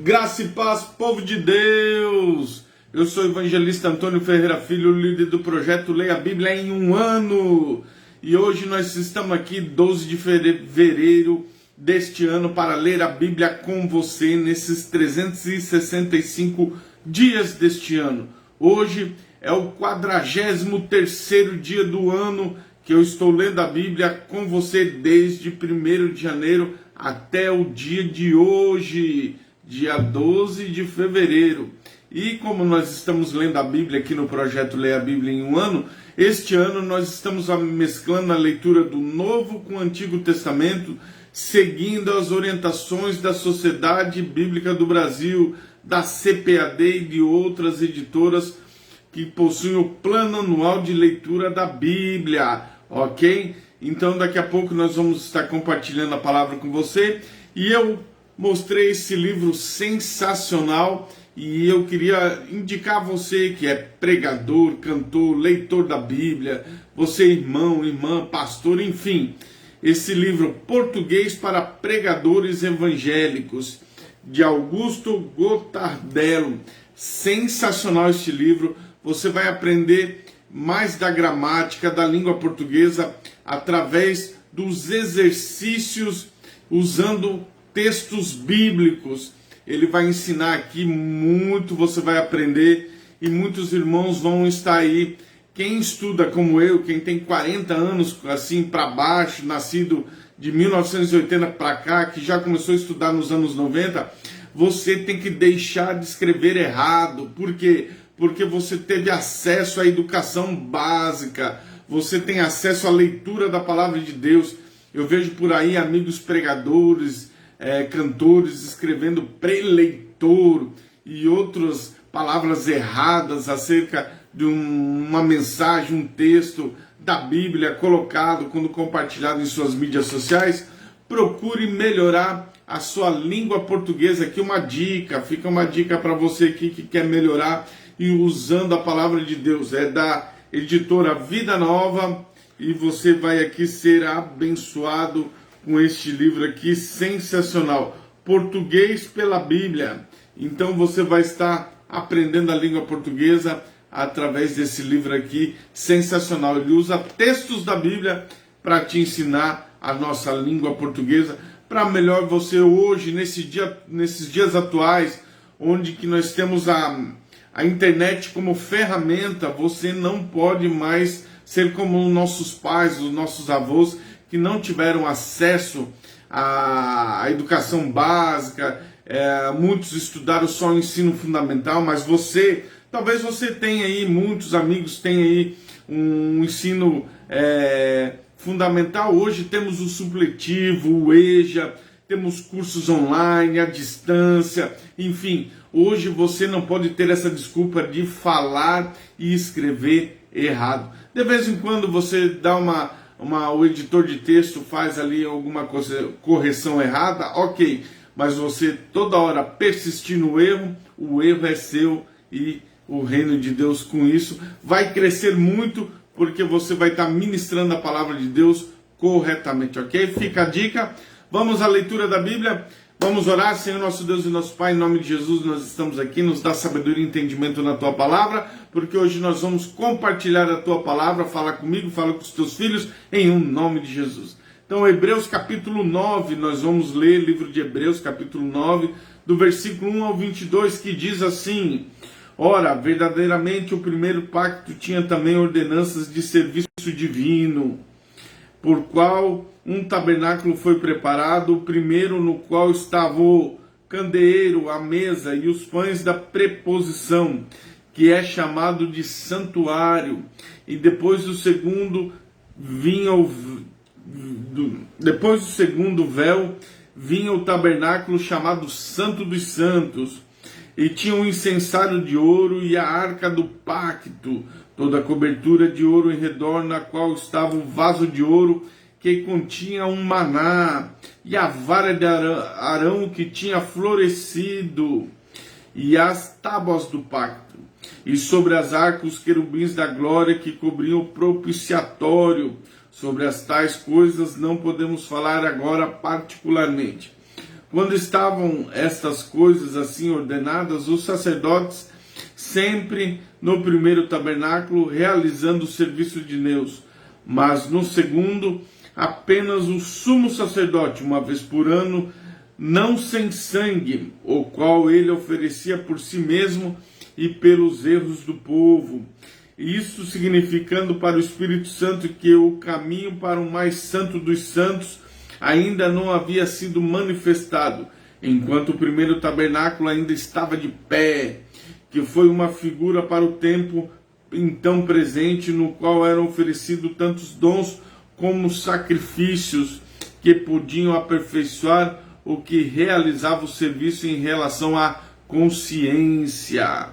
Graça e paz, povo de Deus! Eu sou o evangelista Antônio Ferreira Filho, líder do projeto Leia a Bíblia em um ano. E hoje nós estamos aqui, 12 de fevereiro deste ano, para ler a Bíblia com você nesses 365 dias deste ano. Hoje é o 43º dia do ano que eu estou lendo a Bíblia com você desde 1º de janeiro até o dia de hoje, dia 12 de fevereiro. E como nós estamos lendo a Bíblia aqui no projeto Leia a Bíblia em um ano, este ano nós estamos mesclando a leitura do Novo com o Antigo Testamento, seguindo as orientações da Sociedade Bíblica do Brasil, da CPAD e de outras editoras que possuem o plano anual de leitura da Bíblia, ok? Então daqui a pouco nós vamos estar compartilhando a palavra com você, e eu mostrei esse livro sensacional e eu queria indicar a você que é pregador, cantor, leitor da Bíblia, você irmão, irmã, pastor, enfim, esse livro Português para Pregadores Evangélicos, de Augusto Gotardello. Sensacional este livro. Você vai aprender mais da gramática da língua portuguesa através dos exercícios usando textos bíblicos. Ele vai ensinar aqui muito, você vai aprender, e muitos irmãos vão estar aí. Quem estuda como eu, quem tem 40 anos assim para baixo, nascido de 1980 para cá, que já começou a estudar nos anos 90, você tem que deixar de escrever errado. Por quê? Porque você teve acesso à educação básica, você tem acesso à leitura da palavra de Deus. Eu vejo por aí amigos pregadores, cantores escrevendo preleitor e outras palavras erradas acerca de uma mensagem, um texto da Bíblia colocado quando compartilhado em suas mídias sociais. Procure melhorar a sua língua portuguesa. Aqui uma dica, fica uma dica para você aqui que quer melhorar e usando a palavra de Deus. É da editora Vida Nova e você vai aqui ser abençoado com este livro aqui sensacional, Português pela Bíblia. Então você vai estar aprendendo a língua portuguesa através desse livro aqui sensacional. Ele usa textos da Bíblia para te ensinar a nossa língua portuguesa, para melhor você hoje, nesses dias atuais, onde que nós temos a internet como ferramenta. Você não pode mais ser como os nossos pais, os nossos avós, que não tiveram acesso à educação básica. Muitos estudaram só o ensino fundamental, mas talvez você tenha aí, muitos amigos têm aí um ensino fundamental. Hoje temos o supletivo, o EJA, temos cursos online, à distância, enfim. Hoje você não pode ter essa desculpa de falar e escrever errado. De vez em quando você dá o editor de texto faz ali alguma correção errada, ok, mas você toda hora persistir no erro, o erro é seu e o reino de Deus com isso vai crescer muito, porque você vai estar ministrando a palavra de Deus corretamente, ok? Fica a dica. Vamos à leitura da Bíblia. Vamos orar. Senhor nosso Deus e nosso Pai, em nome de Jesus nós estamos aqui, nos dá sabedoria e entendimento na Tua Palavra, porque hoje nós vamos compartilhar a Tua Palavra. Fala comigo, fala com os Teus filhos, em um nome de Jesus. Então, Hebreus capítulo 9, nós vamos ler, livro de Hebreus capítulo 9, do versículo 1 ao 22, que diz assim: Ora, verdadeiramente o primeiro pacto tinha também ordenanças de serviço divino, por qual um tabernáculo foi preparado, o primeiro no qual estava o candeeiro, a mesa e os pães da preposição, que é chamado de santuário. E depois do segundo véu vinha o tabernáculo chamado Santo dos Santos, e tinha um incensário de ouro e a arca do pacto, toda a cobertura de ouro em redor, na qual estava um vaso de ouro que continha um maná, e a vara de Arão que tinha florescido, e as tábuas do pacto, e sobre as arcas os querubins da glória que cobriam o propiciatório. Sobre as tais coisas não podemos falar agora particularmente, Quando estavam estas coisas assim ordenadas, os sacerdotes sempre no primeiro tabernáculo realizando o serviço de Deus, mas no segundo apenas o sumo sacerdote, uma vez por ano, não sem sangue, o qual ele oferecia por si mesmo e pelos erros do povo. Isso significando para o Espírito Santo que o caminho para o mais santo dos santos ainda não havia sido manifestado, enquanto o primeiro tabernáculo ainda estava de pé, que foi uma figura para o tempo então presente, no qual eram oferecidos tantos dons como sacrifícios que podiam aperfeiçoar o que realizava o serviço em relação à consciência,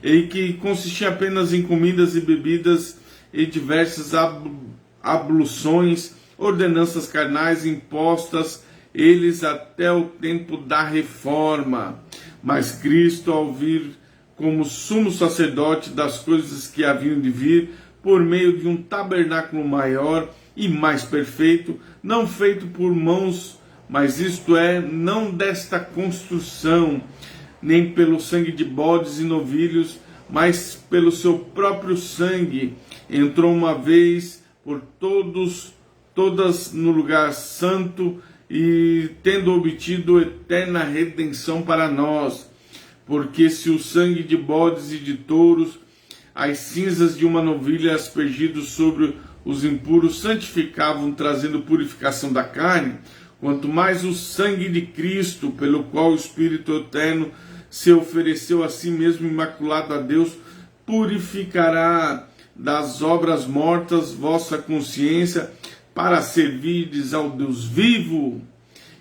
e que consistia apenas em comidas e bebidas e diversas abluções, ordenanças carnais impostas eles até o tempo da reforma. Mas Cristo, ao vir como sumo sacerdote das coisas que haviam de vir, por meio de um tabernáculo maior e mais perfeito, não feito por mãos, mas isto é, não desta construção, nem pelo sangue de bodes e novilhos, mas pelo seu próprio sangue, entrou uma vez por todas no lugar santo, e tendo obtido eterna redenção para nós. Porque se o sangue de bodes e de touros, as cinzas de uma novilha aspergidos sobre os impuros santificavam, trazendo purificação da carne, quanto mais o sangue de Cristo, pelo qual o Espírito Eterno se ofereceu a si mesmo imaculado a Deus, purificará das obras mortas vossa consciência, para servirdes ao Deus vivo.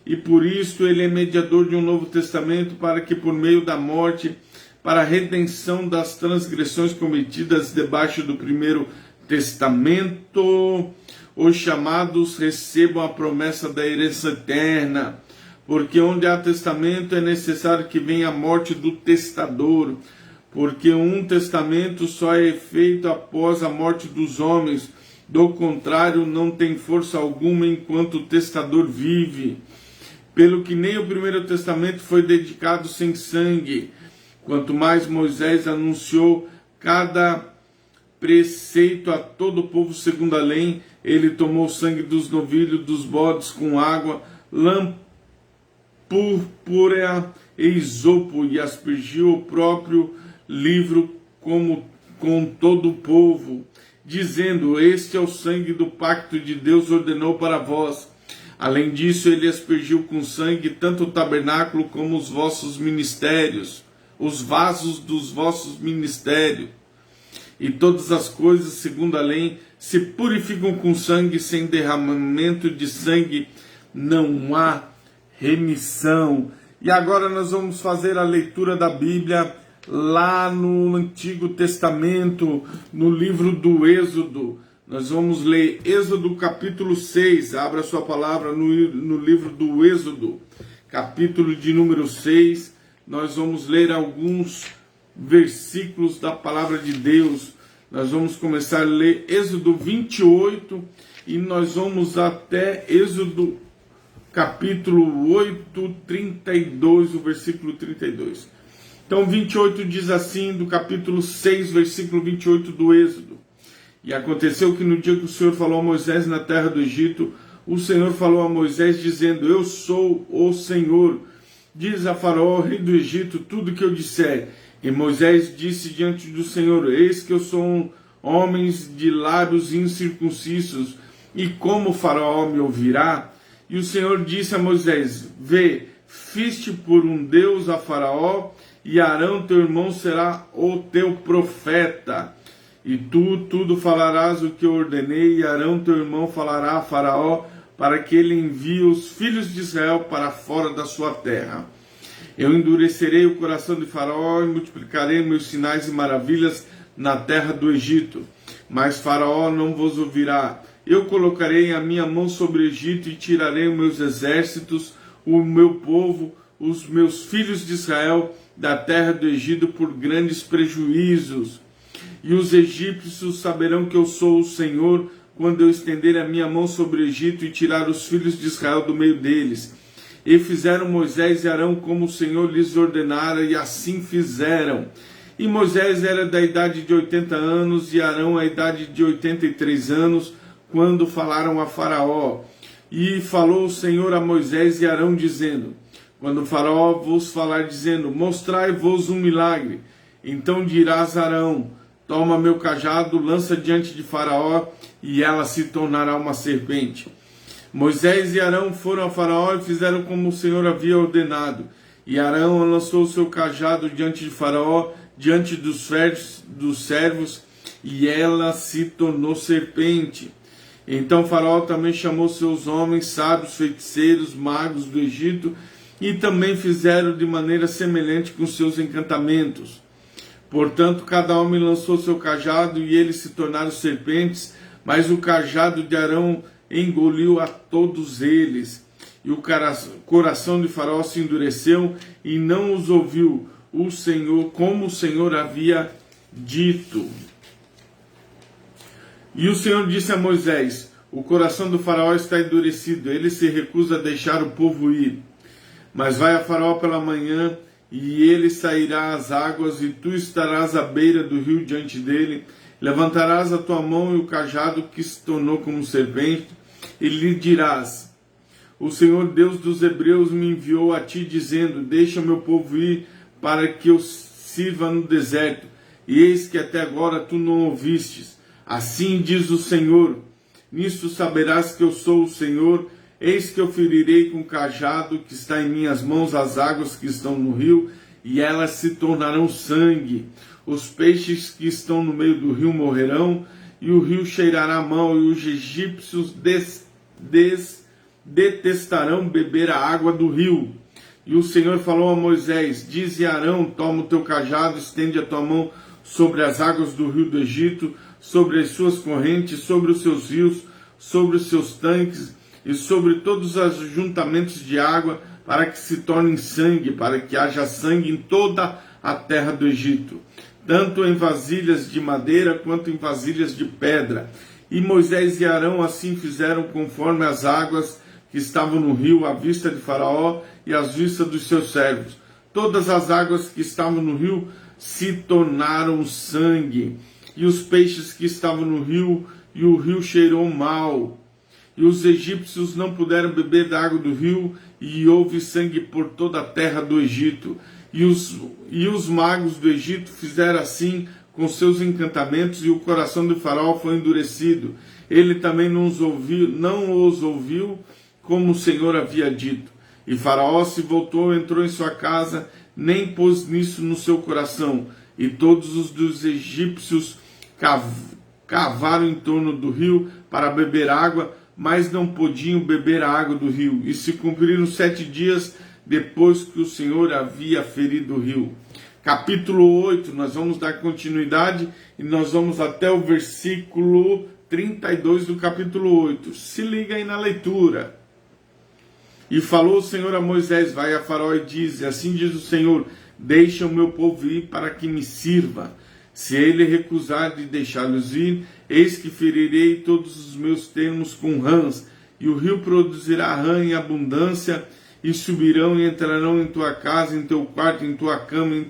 E por isso ele é mediador de um novo testamento, para que por meio da morte, para a redenção das transgressões cometidas debaixo do primeiro testamento, os chamados recebam a promessa da herança eterna. Porque onde há testamento é necessário que venha a morte do testador, porque um testamento só é feito após a morte dos homens, do contrário não tem força alguma enquanto o testador vive. Pelo que nem o primeiro testamento foi dedicado sem sangue, quanto mais Moisés anunciou cada preceito a todo o povo segundo a lei, ele tomou o sangue dos novilhos, dos bodes com água, lã púrpura e isopo, e aspergiu o próprio livro com todo o povo, dizendo: este é o sangue do pacto de Deus ordenou para vós. Além disso, ele aspergiu com sangue tanto o tabernáculo como os vossos ministérios, os vasos dos vossos ministérios. E todas as coisas, segundo a lei, se purificam com sangue, sem derramamento de sangue não há remissão. E agora nós vamos fazer a leitura da Bíblia lá no Antigo Testamento, no livro do Êxodo. Nós vamos ler Êxodo capítulo 6, abra sua palavra no livro do Êxodo, capítulo de número 6, nós vamos ler alguns versículos da palavra de Deus. Nós vamos começar a ler Êxodo 28 e nós vamos até Êxodo capítulo 8, 32, o versículo 32. Então 28 diz assim, do capítulo 6, versículo 28 do Êxodo: e aconteceu que no dia que o Senhor falou a Moisés na terra do Egito, o Senhor falou a Moisés dizendo: eu sou o Senhor, diz a Faraó, rei do Egito, tudo que eu disser. E Moisés disse diante do Senhor: eis que eu sou homens de lábios incircuncisos, e como Faraó me ouvirá? E o Senhor disse a Moisés: vê, fiz-te por um Deus a Faraó, e Arão teu irmão será o teu profeta. E tu tudo falarás o que eu ordenei, e Arão teu irmão falará a Faraó, para que ele envie os filhos de Israel para fora da sua terra. Eu endurecerei o coração de Faraó e multiplicarei meus sinais e maravilhas na terra do Egito. Mas Faraó não vos ouvirá. Eu colocarei a minha mão sobre o Egito e tirarei os meus exércitos, o meu povo, os meus filhos de Israel, da terra do Egito por grandes prejuízos. E os egípcios saberão que eu sou o Senhor, quando eu estender a minha mão sobre o Egito e tirar os filhos de Israel do meio deles. E fizeram Moisés e Arão como o Senhor lhes ordenara, e assim fizeram. E Moisés era da idade de 80 anos, e Arão a idade de 83 anos, quando falaram a Faraó. E falou o Senhor a Moisés e Arão, dizendo: quando o Faraó vos falar, dizendo: mostrai-vos um milagre, então dirás a Arão: toma meu cajado, lança diante de Faraó, e ela se tornará uma serpente. Moisés e Arão foram a Faraó e fizeram como o Senhor havia ordenado. E Arão lançou o seu cajado diante de Faraó, diante dos servos, e ela se tornou serpente. Então Faraó também chamou seus homens, sábios, feiticeiros, magos do Egito, e também fizeram de maneira semelhante com seus encantamentos. Portanto, cada homem lançou seu cajado, e eles se tornaram serpentes, mas o cajado de Arão engoliu a todos eles. E o coração de Faraó se endureceu, e não os ouviu o Senhor, como o Senhor havia dito. E o Senhor disse a Moisés: o coração do Faraó está endurecido, ele se recusa a deixar o povo ir. Mas vai a Faraó pela manhã, e ele sairá às águas, e tu estarás à beira do rio diante dele. Levantarás a tua mão e o cajado que se tornou como serpente, e lhe dirás: o Senhor Deus dos Hebreus me enviou a ti, dizendo: deixa o meu povo ir, para que eu sirva no deserto. E eis que até agora tu não ouvistes. Assim diz o Senhor: nisto saberás que eu sou o Senhor. Eis que eu ferirei com o cajado que está em minhas mãos as águas que estão no rio, e elas se tornarão sangue. Os peixes que estão no meio do rio morrerão, e o rio cheirará mal, e os egípcios detestarão beber a água do rio. E o Senhor falou a Moisés: dize a Arão: toma o teu cajado, estende a tua mão sobre as águas do rio do Egito, sobre as suas correntes, sobre os seus rios, sobre os seus tanques, e sobre todos os ajuntamentos de água, para que se tornem sangue, para que haja sangue em toda a terra do Egito, tanto em vasilhas de madeira, quanto em vasilhas de pedra. E Moisés e Arão assim fizeram conforme as águas que estavam no rio, à vista de Faraó e à vista dos seus servos. Todas as águas que estavam no rio se tornaram sangue, e os peixes que estavam no rio, e o rio cheirou mal. E os egípcios não puderam beber da água do rio, e houve sangue por toda a terra do Egito. E os magos do Egito fizeram assim com seus encantamentos, e o coração de Faraó foi endurecido. Ele também não os ouviu, como o Senhor havia dito. E Faraó se voltou, entrou em sua casa, nem pôs nisso no seu coração. E todos os dos egípcios cavaram em torno do rio para beber água, mas não podiam beber a água do rio. E se cumpriram 7 dias depois que o Senhor havia ferido o rio. Capítulo 8, nós vamos dar continuidade e nós vamos até o versículo 32 do capítulo 8. Se liga aí na leitura. E falou o Senhor a Moisés: vai a Faraó e diz: assim diz o Senhor, deixa o meu povo ir para que me sirva. Se ele recusar de deixá-los ir, eis que ferirei todos os meus termos com rãs, e o rio produzirá rã em abundância, e subirão e entrarão em tua casa, em teu quarto, em tua cama,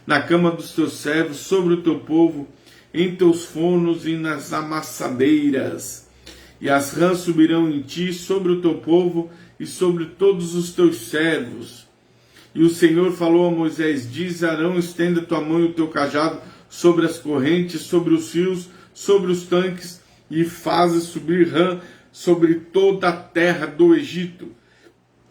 na cama dos teus servos, sobre o teu povo, em teus fornos e nas amassadeiras. E as rãs subirão em ti, sobre o teu povo e sobre todos os teus servos. E o Senhor falou a Moisés: diz a Arão: estenda tua mão e o teu cajado sobre as correntes, sobre os rios, sobre os tanques, e fazes subir rã sobre toda a terra do Egito.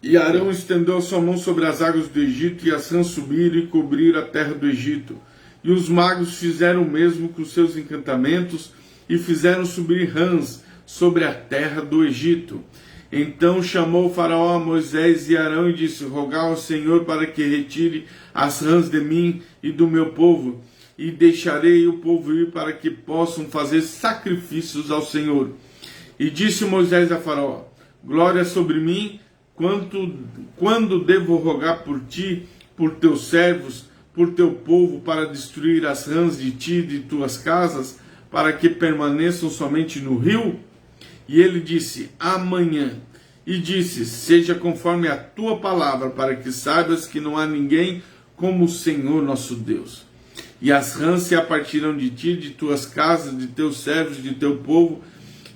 E Arão estendeu a sua mão sobre as águas do Egito, e as rãs subiram e cobriram a terra do Egito. E os magos fizeram o mesmo com seus encantamentos, e fizeram subir rãs sobre a terra do Egito. Então chamou o Faraó a Moisés e Arão e disse: rogai ao Senhor para que retire as rãs de mim e do meu povo, e deixarei o povo ir para que possam fazer sacrifícios ao Senhor. E disse Moisés a Faraó: glória sobre mim, quando devo rogar por ti, por teus servos, por teu povo, para destruir as rãs de ti e de tuas casas, para que permaneçam somente no rio? E ele disse: amanhã. e disse: seja conforme a tua palavra, para que saibas que não há ninguém como o Senhor nosso Deus. E as rãs se apartirão de ti, de tuas casas, de teus servos, de teu povo,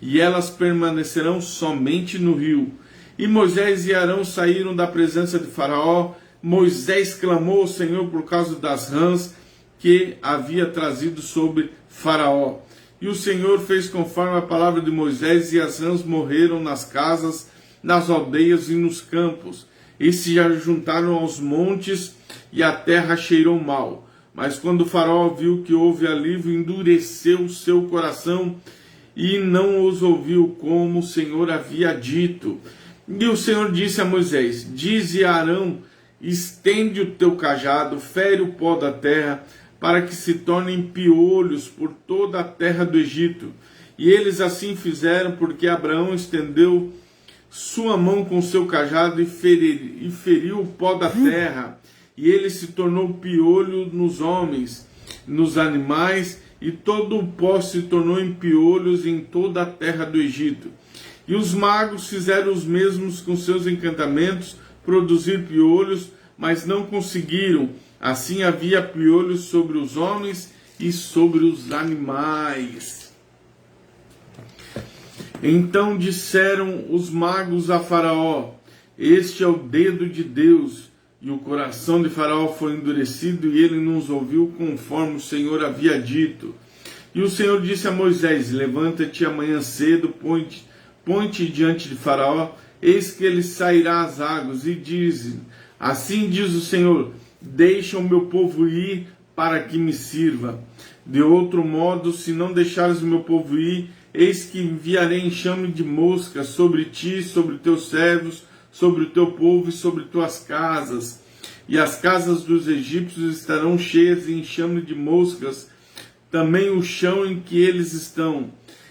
e elas permanecerão somente no rio. E Moisés e Arão saíram da presença de Faraó. Moisés clamou ao Senhor por causa das rãs que havia trazido sobre Faraó. E o Senhor fez conforme a palavra de Moisés, e as rãs morreram nas casas, nas aldeias e nos campos, e se juntaram aos montes, e a terra cheirou mal. Mas quando o Faraó viu que houve alívio, endureceu o seu coração, e não os ouviu, como o Senhor havia dito. E o Senhor disse a Moisés: dize a Arão: estende o teu cajado, fere o pó da terra, para que se tornem piolhos por toda a terra do Egito. E eles assim fizeram, porque Abraão estendeu sua mão com seu cajado e feriu o pó da terra. E ele se tornou piolho nos homens, nos animais, e todo o pó se tornou em piolhos em toda a terra do Egito. E os magos fizeram os mesmos com seus encantamentos, produzir piolhos, mas não conseguiram. Assim havia piolhos sobre os homens e sobre os animais. Então disseram os magos a Faraó: este é o dedo de Deus. E o coração de Faraó foi endurecido, e ele não os ouviu conforme o Senhor havia dito. E o Senhor disse a Moisés: levanta-te amanhã cedo, põe-te diante de Faraó, eis que ele sairá às águas, e diz: assim diz o Senhor, deixa o meu povo ir, para que me sirva. De outro modo, se não deixares o meu povo ir, eis que enviarei enxame de moscas sobre ti, sobre teus servos, sobre o teu povo e sobre tuas casas. E as casas dos egípcios estarão cheias de enxame de moscas, também o chão em que eles estão.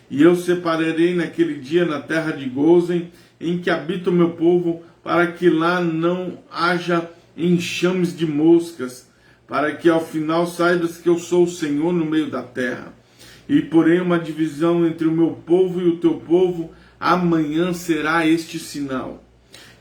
E eu separarei naquele dia na terra de Gósen, em que habita o meu povo, para que lá não haja enxames de moscas, para que ao final saibas que eu sou o Senhor no meio da terra. E porém uma divisão entre o meu povo e o teu povo, amanhã será este sinal.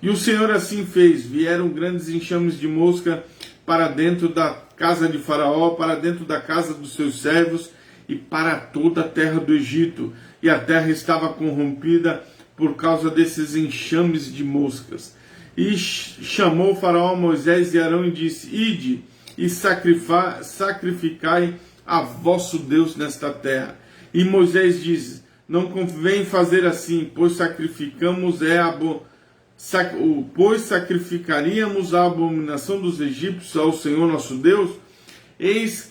E o Senhor assim fez, vieram grandes enxames de mosca para dentro da casa de Faraó, para dentro da casa dos seus servos e para toda a terra do Egito. E a terra estava corrompida por causa desses enxames de moscas. E chamou Faraó Moisés e Arão e disse: ide e sacrificai a vosso Deus nesta terra. E Moisés disse: não convém fazer assim, pois sacrificaríamos a abominação dos egípcios ao Senhor nosso Deus. Eis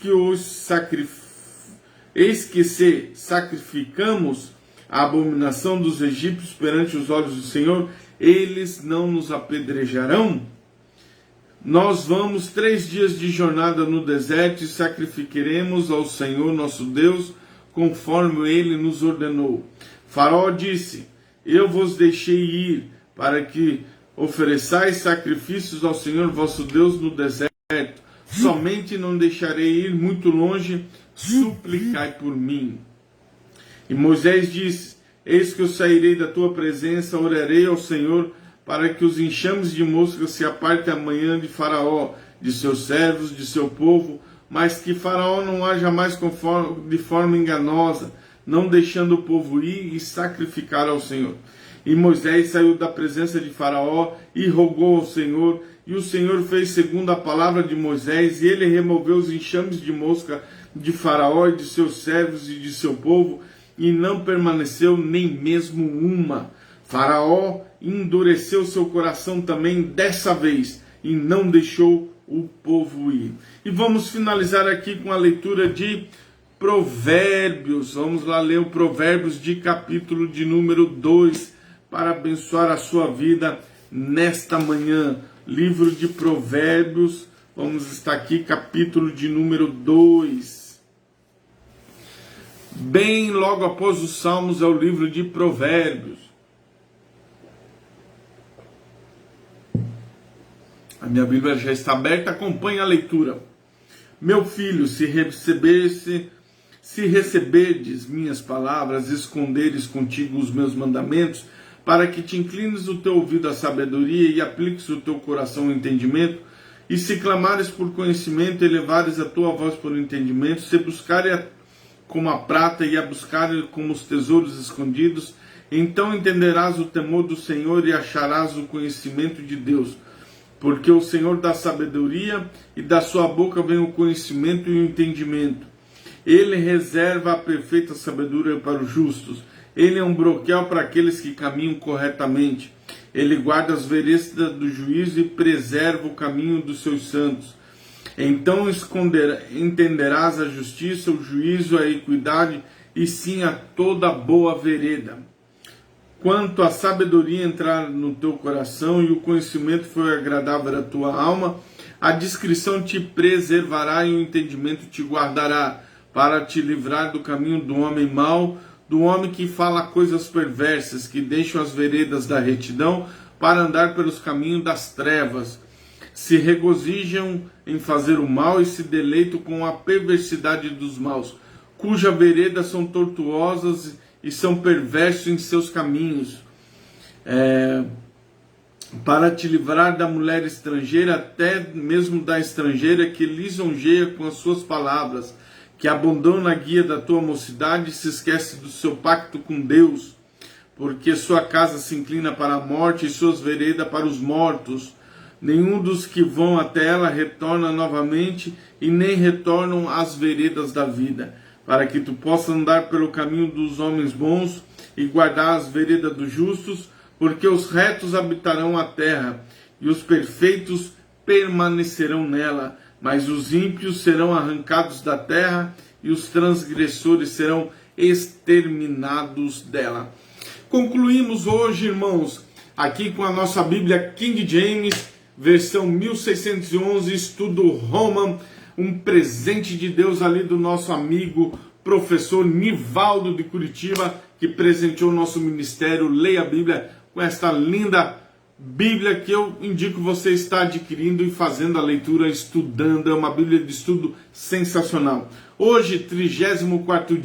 que se sacrificamos a abominação dos egípcios perante os olhos do Senhor, eles não nos apedrejarão? Nós vamos 3 dias de jornada no deserto e sacrificaremos ao Senhor nosso Deus, conforme ele nos ordenou. Faraó disse: eu vos deixei ir, para que ofereçais sacrifícios ao Senhor vosso Deus no deserto. Somente não deixarei ir muito longe, suplicai por mim. E Moisés disse: eis que eu sairei da tua presença, orarei ao Senhor, para que os enxames de moscas se apartem amanhã de Faraó, de seus servos, de seu povo, mas que Faraó não haja mais de forma enganosa, não deixando o povo ir e sacrificar ao Senhor. E Moisés saiu da presença de Faraó e rogou ao Senhor, e o Senhor fez segundo a palavra de Moisés, e ele removeu os enxames de mosca de Faraó e de seus servos e de seu povo, e não permaneceu nem mesmo uma. Faraó endureceu seu coração também dessa vez, e não deixou o povo ir. E vamos finalizar aqui com a leitura de Provérbios. Vamos lá ler o Provérbios de capítulo de número 2, para abençoar a sua vida nesta manhã. Livro de Provérbios, vamos estar aqui, capítulo de número 2. Bem logo após os Salmos é o livro de Provérbios. A minha Bíblia já está aberta, acompanhe a leitura. Meu filho, se receberdes minhas palavras, esconderes contigo os meus mandamentos, para que te inclines o teu ouvido à sabedoria e apliques o teu coração ao entendimento, e se clamares por conhecimento, elevares a tua voz por entendimento, se buscares como a prata e a buscares como os tesouros escondidos, então entenderás o temor do Senhor e acharás o conhecimento de Deus. Porque o Senhor dá sabedoria e da sua boca vem o conhecimento e o entendimento. Ele reserva a perfeita sabedoria para os justos. Ele é um broquel para aqueles que caminham corretamente. Ele guarda as veredas do juízo e preserva o caminho dos seus santos. Então entenderás a justiça, o juízo, a equidade e sim a toda boa vereda. Quanto a sabedoria entrar no teu coração e o conhecimento for agradável à tua alma, a discrição te preservará e o entendimento te guardará, para te livrar do caminho do homem mau, do homem que fala coisas perversas, que deixam as veredas da retidão para andar pelos caminhos das trevas. Se regozijam em fazer o mal e se deleitam com a perversidade dos maus, cuja veredas são tortuosas e são perversos em seus caminhos, para te livrar da mulher estrangeira, até mesmo da estrangeira que lisonjeia com as suas palavras, que abandona a guia da tua mocidade e se esquece do seu pacto com Deus, porque sua casa se inclina para a morte e suas veredas para os mortos. Nenhum dos que vão até ela retorna novamente, e nem retornam às veredas da vida, para que tu possas andar pelo caminho dos homens bons e guardar as veredas dos justos, porque os retos habitarão a terra, e os perfeitos permanecerão nela, mas os ímpios serão arrancados da terra, e os transgressores serão exterminados dela. Concluímos hoje, irmãos, aqui com a nossa Bíblia King James, versão 1611, estudo Roman, um presente de Deus ali do nosso amigo professor Nivaldo de Curitiba, que presenteou o nosso ministério Leia a Bíblia com esta linda Bíblia que eu indico você estar adquirindo e fazendo a leitura, estudando. É uma Bíblia de estudo sensacional. Hoje, 34º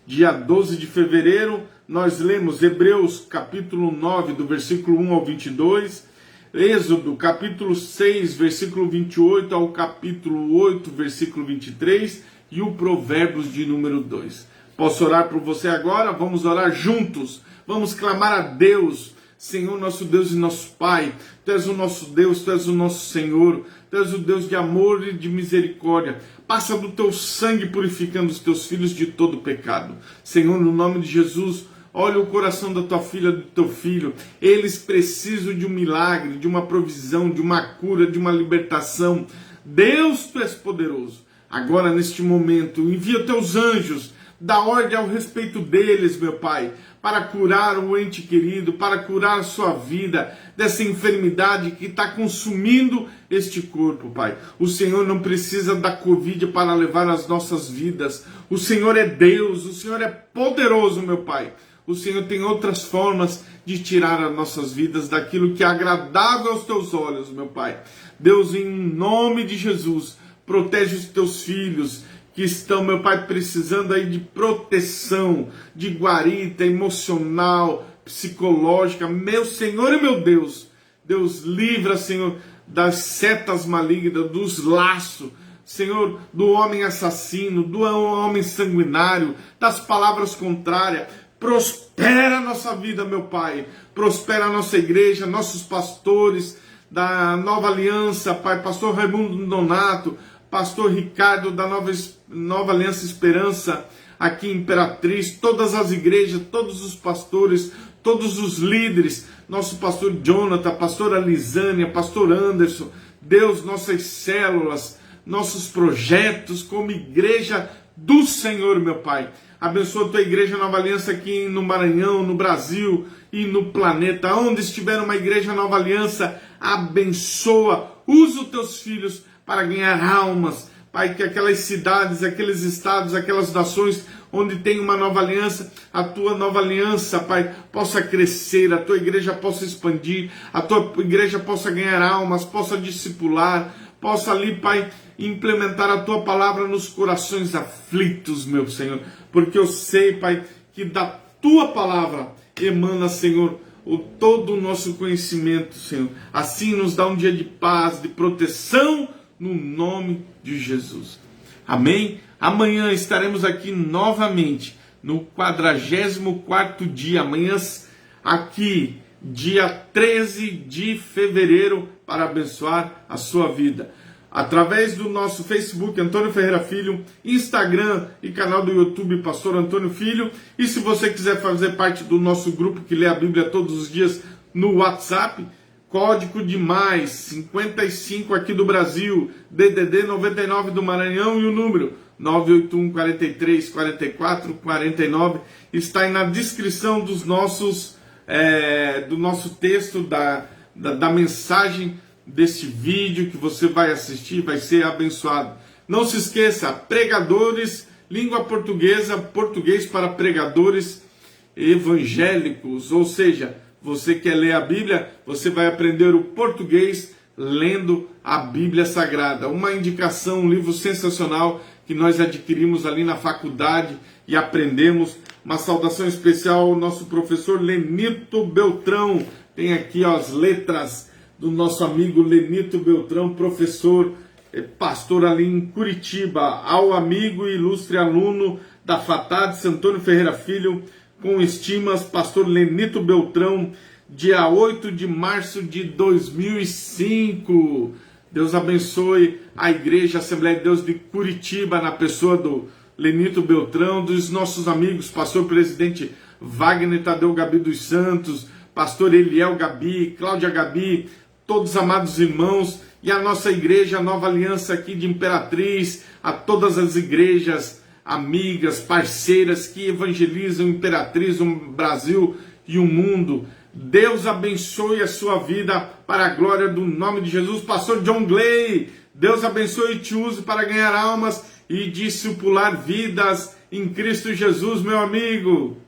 dia 12 de fevereiro, nós lemos Hebreus capítulo 9, do versículo 1 ao 22, Êxodo capítulo 6, versículo 28 ao capítulo 8, versículo 23, e o Provérbios de número 2. Posso orar por você agora? Vamos orar juntos. Vamos clamar a Deus. Senhor, nosso Deus e nosso Pai, Tu és o nosso Deus, Tu és o nosso Senhor, Tu és o Deus de amor e de misericórdia. Passa do Teu sangue purificando os Teus filhos de todo pecado. Senhor, no nome de Jesus, olha o coração da Tua filha, do Teu filho. Eles precisam de um milagre, de uma provisão, de uma cura, de uma libertação. Deus, Tu és poderoso. Agora, neste momento, envia Teus anjos, dá ordem ao respeito deles, meu Pai, para curar o ente querido, para curar a sua vida dessa enfermidade que está consumindo este corpo, Pai. O Senhor não precisa da Covid para levar as nossas vidas. O Senhor é Deus, o Senhor é poderoso, meu Pai. O Senhor tem outras formas de tirar as nossas vidas daquilo que é agradável aos Teus olhos, meu Pai. Deus, em nome de Jesus, protege os Teus filhos, que estão, meu Pai, precisando aí de proteção, de guarita emocional, psicológica. Meu Senhor e meu Deus, Deus livra, Senhor, das setas malignas, dos laços, Senhor, do homem assassino, do homem sanguinário, das palavras contrárias. Prospera a nossa vida, meu Pai, prospera a nossa igreja, nossos pastores da Nova Aliança, Pai, pastor Raimundo Donato, pastor Ricardo da Nova Aliança Esperança, aqui em Imperatriz, todas as igrejas, todos os pastores, todos os líderes, nosso pastor Jonathan, pastora Lisânia, pastor Anderson, Deus, nossas células, nossos projetos como igreja do Senhor, meu Pai. Abençoa a tua igreja Nova Aliança aqui no Maranhão, no Brasil e no planeta. Onde estiver uma igreja Nova Aliança, abençoa, usa os teus filhos para ganhar almas, Pai, que aquelas cidades, aqueles estados, aquelas nações onde tem uma nova aliança, a tua nova aliança, Pai, possa crescer, a tua igreja possa expandir, a tua igreja possa ganhar almas, possa discipular, possa ali, Pai, implementar a tua palavra nos corações aflitos, meu Senhor, porque eu sei, Pai, que da tua palavra emana, Senhor, todo o nosso conhecimento, Senhor. Assim nos dá um dia de paz, de proteção, no nome de Jesus. Amém? Amanhã estaremos aqui novamente, no 44º dia, amanhã aqui, dia 13 de fevereiro, para abençoar a sua vida. Através do nosso Facebook, Antônio Ferreira Filho, Instagram e canal do YouTube, Pastor Antônio Filho. E se você quiser fazer parte do nosso grupo que lê a Bíblia todos os dias no WhatsApp, código de mais 55 aqui do Brasil, DDD 99 do Maranhão e o número 981 43 44 49 está aí na descrição dos nossos, do nosso texto, da mensagem desse vídeo que você vai assistir, vai ser abençoado. Não se esqueça, pregadores, língua portuguesa, português para pregadores evangélicos, ou seja, você quer ler a Bíblia, você vai aprender o português lendo a Bíblia Sagrada. Uma indicação, um livro sensacional que nós adquirimos ali na faculdade e aprendemos. Uma saudação especial ao nosso professor Lenito Beltrão. Tem aqui as letras do nosso amigo Lenito Beltrão, professor, pastor ali em Curitiba. Ao amigo e ilustre aluno da FATAD, Antônio Ferreira Filho, com estimas, pastor Lenito Beltrão, dia 8 de março de 2005. Deus abençoe a Igreja Assembleia de Deus de Curitiba, na pessoa do Lenito Beltrão, dos nossos amigos, pastor presidente Wagner Tadeu Gabi dos Santos, pastor Eliel Gabi, Cláudia Gabi, todos os amados irmãos, e a nossa igreja, a Nova Aliança aqui de Imperatriz, a todas as igrejas amigas, parceiras que evangelizam Imperatriz, o Brasil e o mundo. Deus abençoe a sua vida para a glória do nome de Jesus. Pastor John Glay, Deus abençoe e te use para ganhar almas e discipular vidas em Cristo Jesus, meu amigo.